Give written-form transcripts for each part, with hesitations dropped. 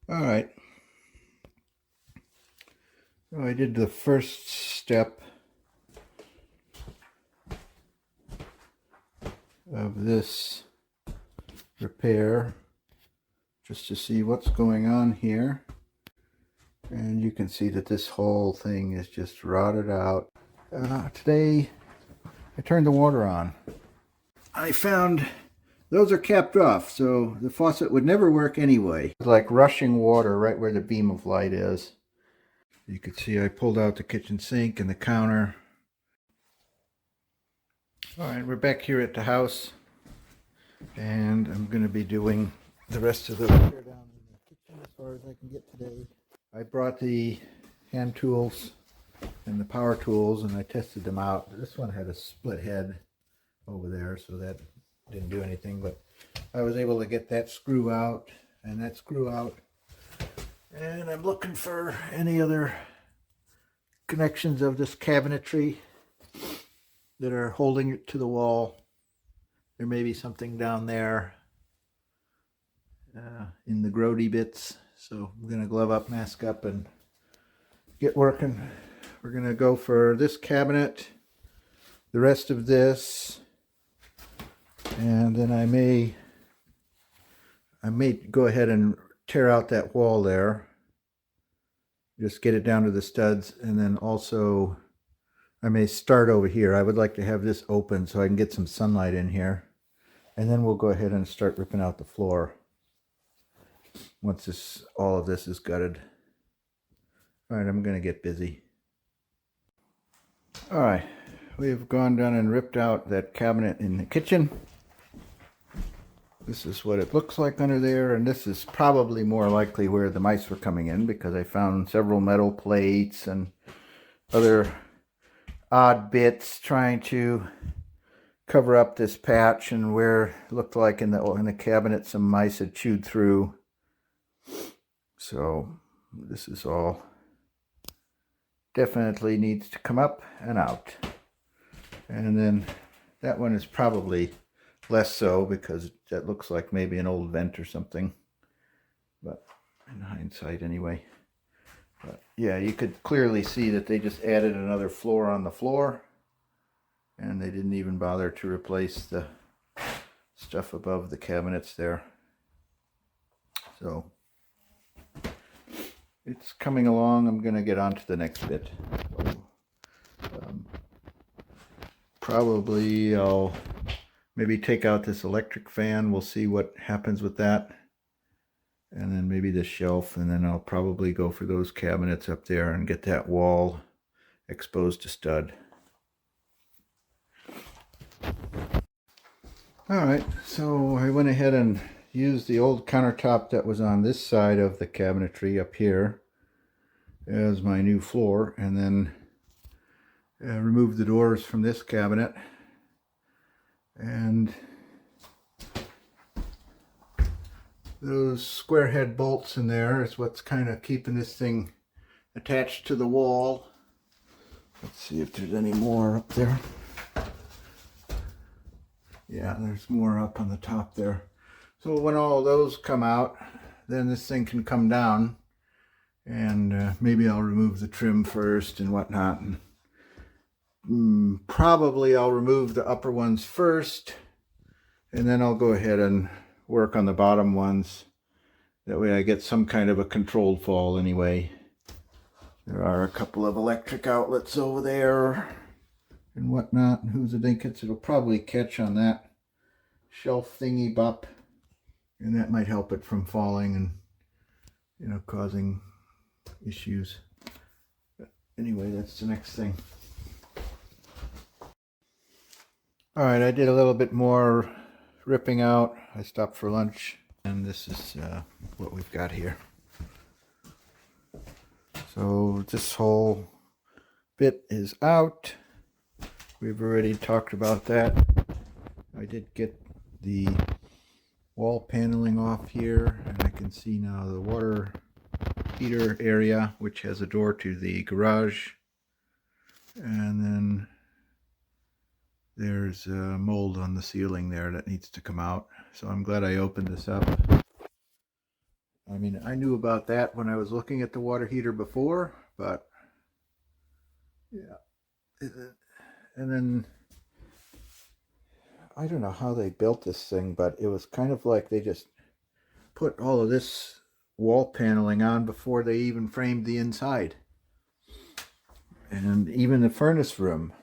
All right, so I did the first step of this repair just to see what's going on here. And you can see that this whole thing is just rotted out. Today I turned the water on. I found those are capped off, so the faucet would never work anyway. It's like rushing water right where the beam of light is. You can see I pulled out the kitchen sink and the counter. All right, we're back here at the house, and I'm going to be doing the rest of the repair down in the kitchen as far as I can get today. I brought the hand tools and the power tools and I tested them out. This one had a split head over there, so that didn't do anything, but I was able to get that screw out and that screw out. And I'm looking for any other connections of this cabinetry that are holding it to the wall. There may be something down there in the grody bits. So I'm going to glove up, mask up, and get working. We're going to go for this cabinet, the rest of this, and then I may go ahead and tear out that wall there. Just get it down to the studs, and then also I may start over here. I would like to have this open so I can get some sunlight in here. And then we'll go ahead and start ripping out the floor once all of this is gutted. All right, I'm going to get busy. All right, we've gone down and ripped out that cabinet in the kitchen. This is what it looks like under there, and this is probably more likely where the mice were coming in because I found several metal plates and other odd bits trying to cover up this patch and where it looked like in the cabinet some mice had chewed through. So this is all definitely needs to come up and out. And then that one is probably less so because that looks like maybe an old vent or something, but in hindsight anyway. But yeah, you could clearly see that they just added another floor on the floor, and they didn't even bother to replace the stuff above the cabinets there. So it's coming along. I'm going to get on to the next bit. Probably I'll maybe take out this electric fan. We'll see what happens with that. And then maybe this shelf, and then I'll probably go for those cabinets up there and get that wall exposed to stud. All right, so I went ahead and used the old countertop that was on this side of the cabinetry up here as my new floor, and then removed the doors from this cabinet, and those square head bolts in there is what's kind of keeping this thing attached to the wall. Let's see if there's any more up there. Yeah, there's more up on the top there. So when all of those come out, then this thing can come down, and maybe I'll remove the trim first and whatnot. And probably I'll remove the upper ones first, and then I'll go ahead and work on the bottom ones. That way I get some kind of a controlled fall anyway. There are a couple of electric outlets over there and whatnot. Who's a dinkets? It'll probably catch on that shelf thingy bop, and that might help it from falling and, you know, causing issues. But anyway, that's the next thing. All right, I did a little bit more ripping out. I stopped for lunch, and this is what we've got here. So this whole bit is out. We've already talked about that. I did get the wall paneling off here, and I can see now the water heater area, which has a door to the garage. And then there's mold on the ceiling there that needs to come out. So I'm glad I opened this up. I mean, I knew about that when I was looking at the water heater before, but yeah. And then I don't know how they built this thing, but it was kind of like they just put all of this wall paneling on before they even framed the inside. And even the furnace room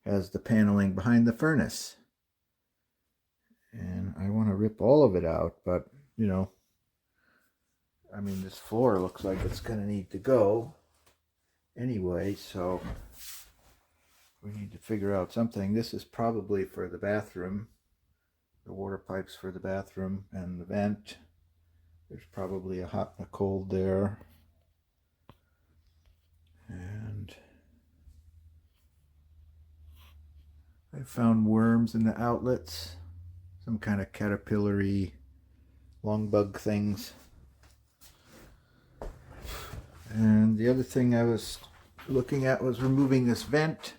has the paneling behind the furnace. And I want to rip all of it out, but you know, I mean, this floor looks like it's going to need to go anyway, so we need to figure out something. This is probably for the bathroom, the water pipes for the bathroom and the vent. There's probably a hot and a cold there. And I found worms in the outlets, some kind of caterpillary lung bug things. And the other thing I was looking at was removing this vent.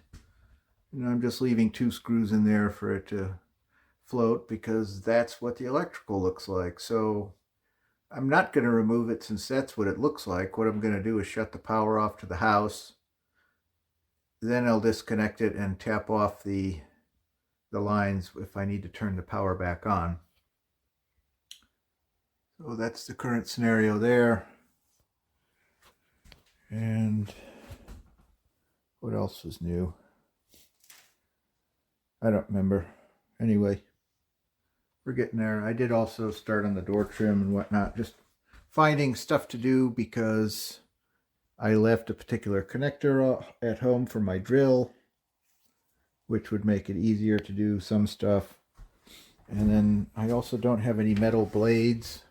And I'm just leaving 2 screws in there for it to float because that's what the electrical looks like. So I'm not going to remove it since that's what it looks like. What I'm going to do is shut the power off to the house. Then I'll disconnect it and tap off the lines if I need to turn the power back on. So that's the current scenario there. And what else was new? I don't remember. Anyway, we're getting there. I did also start on the door trim and whatnot, just finding stuff to do because I left a particular connector at home for my drill, which would make it easier to do some stuff. And then I also don't have any metal blades.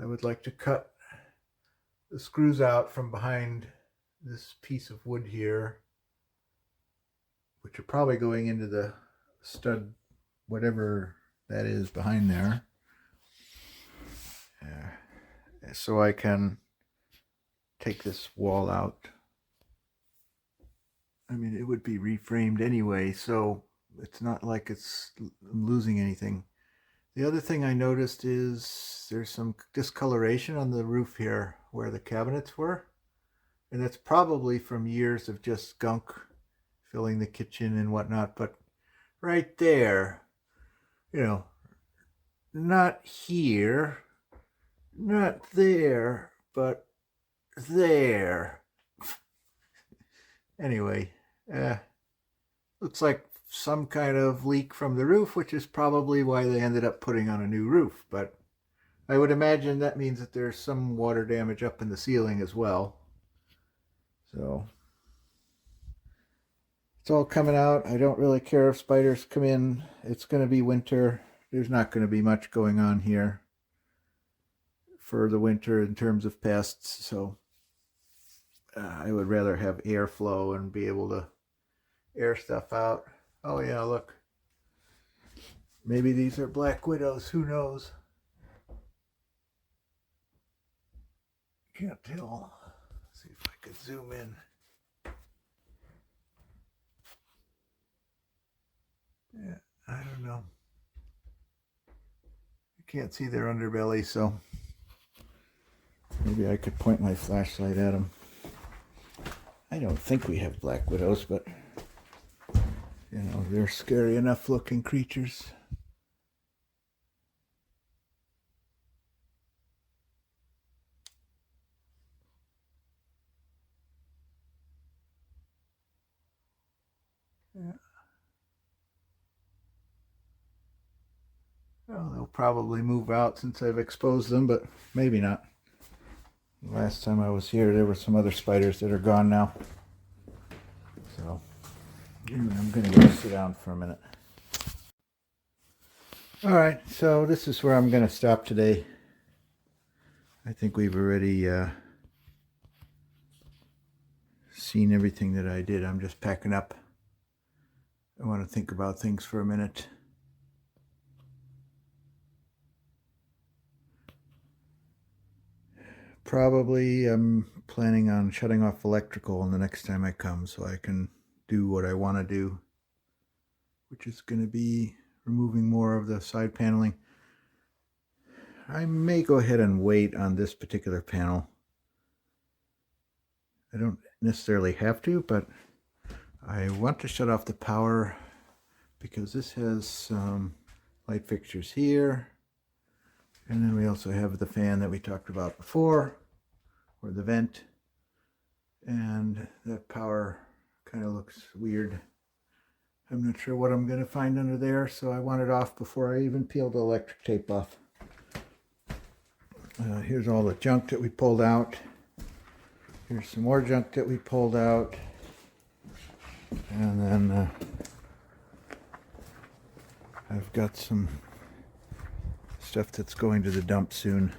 I would like to cut the screws out from behind this piece of wood here, which are probably going into the stud, whatever that is behind there. So I can take this wall out. I mean, it would be reframed anyway, so it's not like I'm losing anything. The other thing I noticed is there's some discoloration on the roof here where the cabinets were. And that's probably from years of just skunk filling the kitchen and whatnot. But right there, you know, not here, not there, but there. Anyway, looks like some kind of leak from the roof, which is probably why they ended up putting on a new roof. But I would imagine that means that there's some water damage up in the ceiling as well. So it's all coming out. I don't really care if spiders come in. It's going to be winter. There's not going to be much going on here for the winter in terms of pests. So I would rather have airflow and be able to air stuff out. Oh yeah, look. Maybe these are black widows. Who knows? Can't tell. Let's see if I could zoom in. Yeah, I don't know. You can't see their underbelly, so maybe I could point my flashlight at them. I don't think we have black widows, but you know, they're scary enough looking creatures. Yeah. Well, they'll probably move out since I've exposed them, but maybe not. Last time I was here, there were some other spiders that are gone now. So I'm going to go sit down for a minute. All right, so this is where I'm going to stop today. I think we've already seen everything that I did. I'm just packing up. I want to think about things for a minute. Probably I'm planning on shutting off electrical the next time I come so I can do what I want to do, which is going to be removing more of the side paneling. I may go ahead and wait on this particular panel. I don't necessarily have to, but I want to shut off the power because this has some light fixtures here. And then we also have the fan that we talked about before, or the vent. And that power kind of looks weird. I'm not sure what I'm going to find under there, so I want it off before I even peel the electric tape off. Here's all the junk that we pulled out. Here's some more junk that we pulled out. And then I've got some stuff that's going to the dump soon.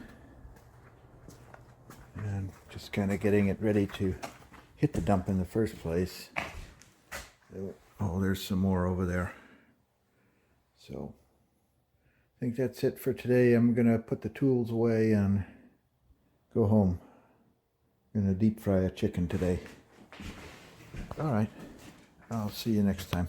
And just kind of getting it ready to hit the dump in the first place. Oh, there's some more over there. So I think that's it for today. I'm going to put the tools away and go home. I'm going to deep fry a chicken today. All right. I'll see you next time.